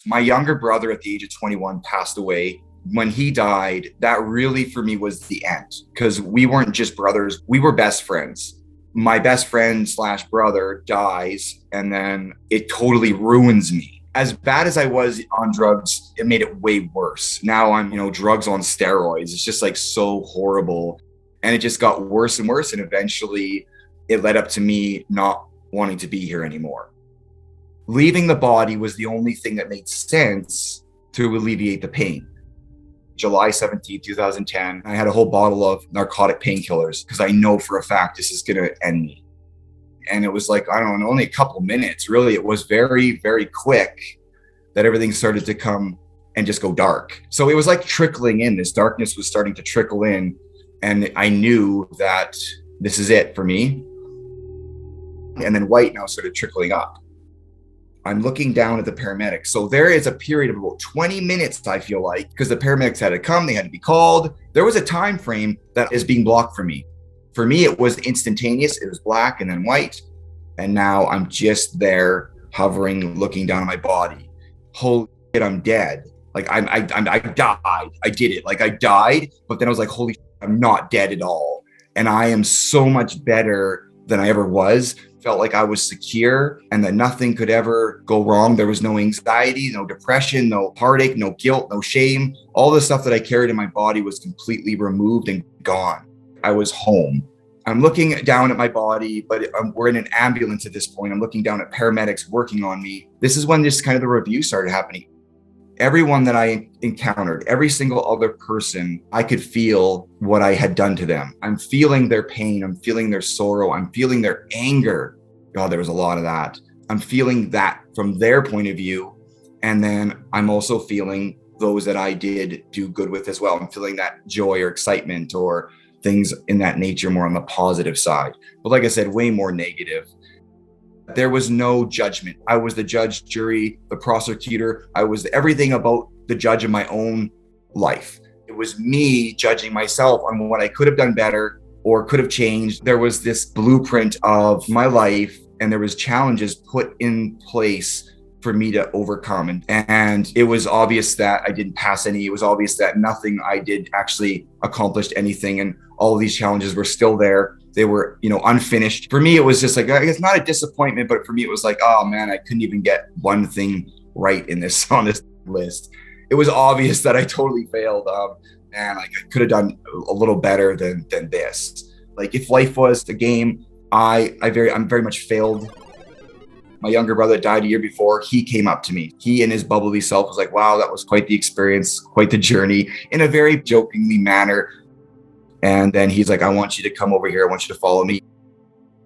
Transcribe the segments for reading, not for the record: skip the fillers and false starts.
My younger brother at the age of 21 passed away. When he died, that really for me was the end, because we weren't just brothers, we were best friends. My best friend slash brother dies, and then it totally ruins me. As bad as I was on drugs, it made it way worse. Now I'm, drugs on steroids. It's just like so horrible. And it just got worse and worse. And eventually it led up to me not wanting to be here anymore. Leaving the body was the only thing that made sense to alleviate the pain. July 17th, 2010, I had a whole bottle of narcotic painkillers because I know for a fact this is going to end me. And it was like, I don't know, only a couple minutes. Really, it was very, very quick that everything started to come and just go dark. So it was like trickling in. This darkness was starting to trickle in. And I knew that this is it for me. And then white now started trickling up. I'm looking down at the paramedics. So there is a period of about 20 minutes, I feel like, because the paramedics had to come, they had to be called. There was a time frame that is being blocked for me. For me, it was instantaneous. It was black and then white. And now I'm just there hovering, looking down at my body. Holy shit, I'm dead. Like I died. I did it. Like I died, but then I was like, holy shit, I'm not dead at all. And I am so much better than I ever was. Felt like I was secure and that nothing could ever go wrong. There was no anxiety, no depression, no heartache, no guilt, no shame. All the stuff that I carried in my body was completely removed and gone. I was home. I'm looking down at my body, but we're in an ambulance at this point. I'm looking down at paramedics working on me. This is when just kind of the review started happening. Everyone that I encountered, every single other person, I could feel what I had done to them. I'm feeling their pain. I'm feeling their sorrow. I'm feeling their anger. God, there was a lot of that. I'm feeling that from their point of view. And then I'm also feeling those that I did do good with as well. I'm feeling that joy or excitement or things in that nature, more on the positive side. But like I said, way more negative. There was no judgment. I was the judge, jury, the prosecutor. I was everything about the judge of my own life. It was me judging myself on what I could have done better or could have changed. There was this blueprint of my life, and there was challenges put in place for me to overcome. And it was obvious that I didn't pass any. It was obvious that nothing I did actually accomplished anything. And all of these challenges were still there. They were, unfinished. For me, it was just like, I guess not a disappointment, but for me, it was like, oh man, I couldn't even get one thing right on this list. It was obvious that I totally failed. And like I could have done a little better than this. Like if life was a game, I'm very much failed. My younger brother died a year before. He came up to me. He in his bubbly self was like, wow, that was quite the experience, quite the journey, in a very jokingly manner. And then he's like, I want you to come over here. I want you to follow me.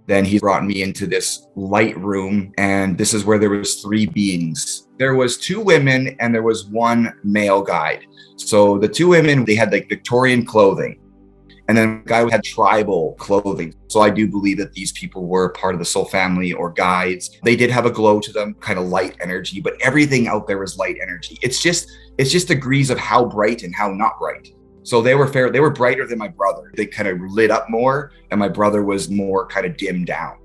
Then he brought me into this light room. And this is where there was 3 beings. There was 2 women and there was 1 male guide. So the 2 women, they had like Victorian clothing. And then the guy had tribal clothing. So I do believe that these people were part of the soul family or guides. They did have a glow to them, kind of light energy, but everything out there was light energy. It's just degrees of how bright and how not bright. So they were fair. They were brighter than my brother. They kind of lit up more, and my brother was more kind of dimmed down.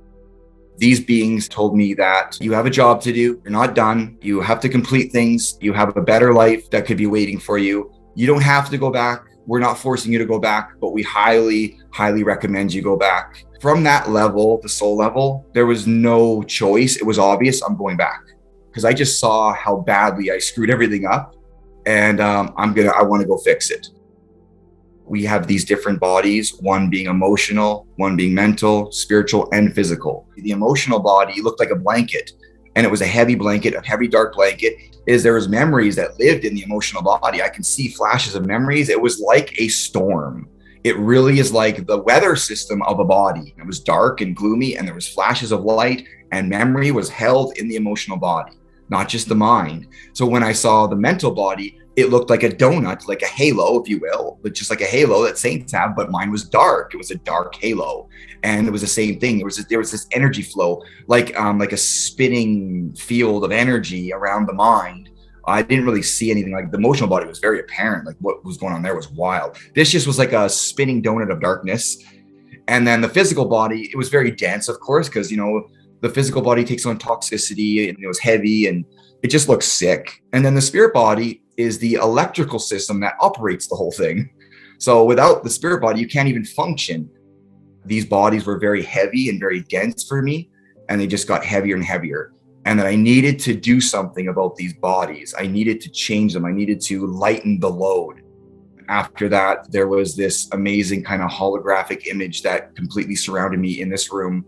These beings told me that you have a job to do. You're not done. You have to complete things. You have a better life that could be waiting for you. You don't have to go back. We're not forcing you to go back, but we highly, highly recommend you go back. From that level, the soul level, there was no choice. It was obvious I'm going back because I just saw how badly I screwed everything up, and I want to go fix it. We have these different bodies, one being emotional, one being mental, spiritual, and physical. The emotional body looked like a blanket, and it was a heavy blanket, a heavy dark blanket. There was memories that lived in the emotional body. I can see flashes of memories. It was like a storm. It really is like the weather system of a body. It was dark and gloomy, and there was flashes of light, and memory was held in the emotional body, not just the mind. So when I saw the mental body, it looked like a donut, like a halo, if you will, but just like a halo that saints have, but mine was dark. It was a dark halo. And it was the same thing. There was this energy flow, like a spinning field of energy around the mind. I didn't really see anything. Like the emotional body was very apparent. Like what was going on there was wild. This just was like a spinning donut of darkness. And then the physical body, it was very dense, of course, because, the physical body takes on toxicity and it was heavy and it just looks sick. And then the spirit body is the electrical system that operates the whole thing. So without the spirit body, you can't even function. These bodies were very heavy and very dense for me, and they just got heavier and heavier. And that I needed to do something about these bodies. I needed to change them. I needed to lighten the load. After that, there was this amazing kind of holographic image that completely surrounded me in this room.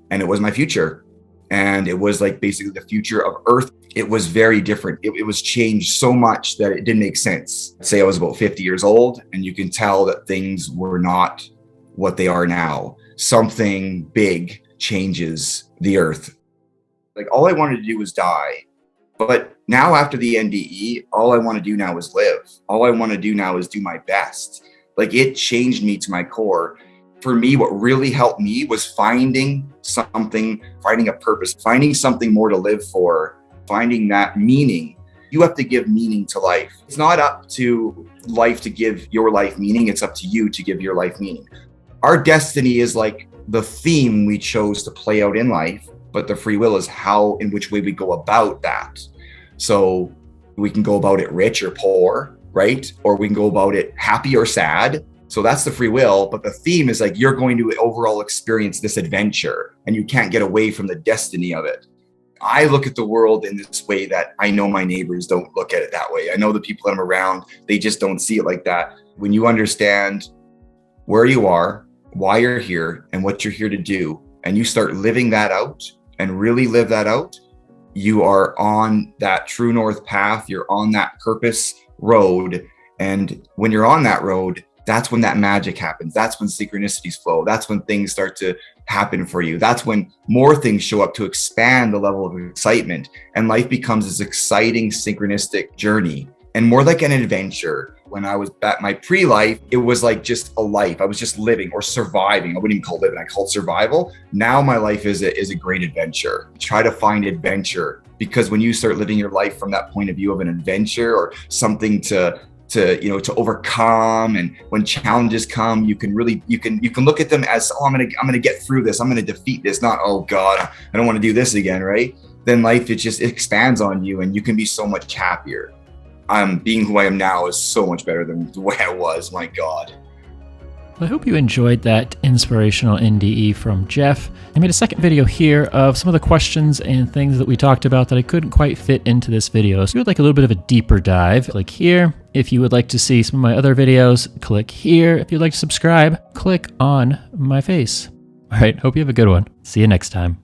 And it was my future. And it was like basically the future of Earth. It was very different. It was changed so much that it didn't make sense. I'd say I was about 50 years old, and you can tell that things were not what they are now. Something big changes the Earth. Like, all I wanted to do was die. But now after the NDE, all I want to do now is live. All I want to do now is do my best. Like, it changed me to my core. For me, what really helped me was finding something, finding a purpose, finding something more to live for, finding that meaning. You have to give meaning to life. It's not up to life to give your life meaning. It's up to you to give your life meaning. Our destiny is like the theme we chose to play out in life, but the free will is how, in which way we go about that. So we can go about it rich or poor, right? Or we can go about it happy or sad. So that's the free will. But the theme is like, you're going to overall experience this adventure, and you can't get away from the destiny of it. I look at the world in this way that I know my neighbors don't look at it that way. I know the people that I'm around, they just don't see it like that. When you understand where you are, why you're here, and what you're here to do, and you start living that out and really live that out, you are on that true north path. You're on that purpose road. And when you're on that road, that's when that magic happens. That's when synchronicities flow. That's when things start to happen for you. That's when more things show up to expand the level of excitement. And life becomes this exciting, synchronistic journey and more like an adventure. When I was at my pre-life, it was like just a life. I was just living or surviving. I wouldn't even call it living. I call it survival. Now my life is a great adventure. Try to find adventure, because when you start living your life from that point of view of an adventure or something to overcome, and when challenges come, you can look at them as, oh, I'm gonna get through this. I'm gonna defeat this. Not, oh God, I don't want to do this again, right? Then life, it expands on you, and you can be so much happier. Being who I am now is so much better than the way I was. My God. I hope you enjoyed that inspirational NDE from Jeff. I made a second video here of some of the questions and things that we talked about that I couldn't quite fit into this video. So if you would like a little bit of a deeper dive, click here. If you would like to see some of my other videos, click here. If you'd like to subscribe, click on my face. All right, hope you have a good one. See you next time.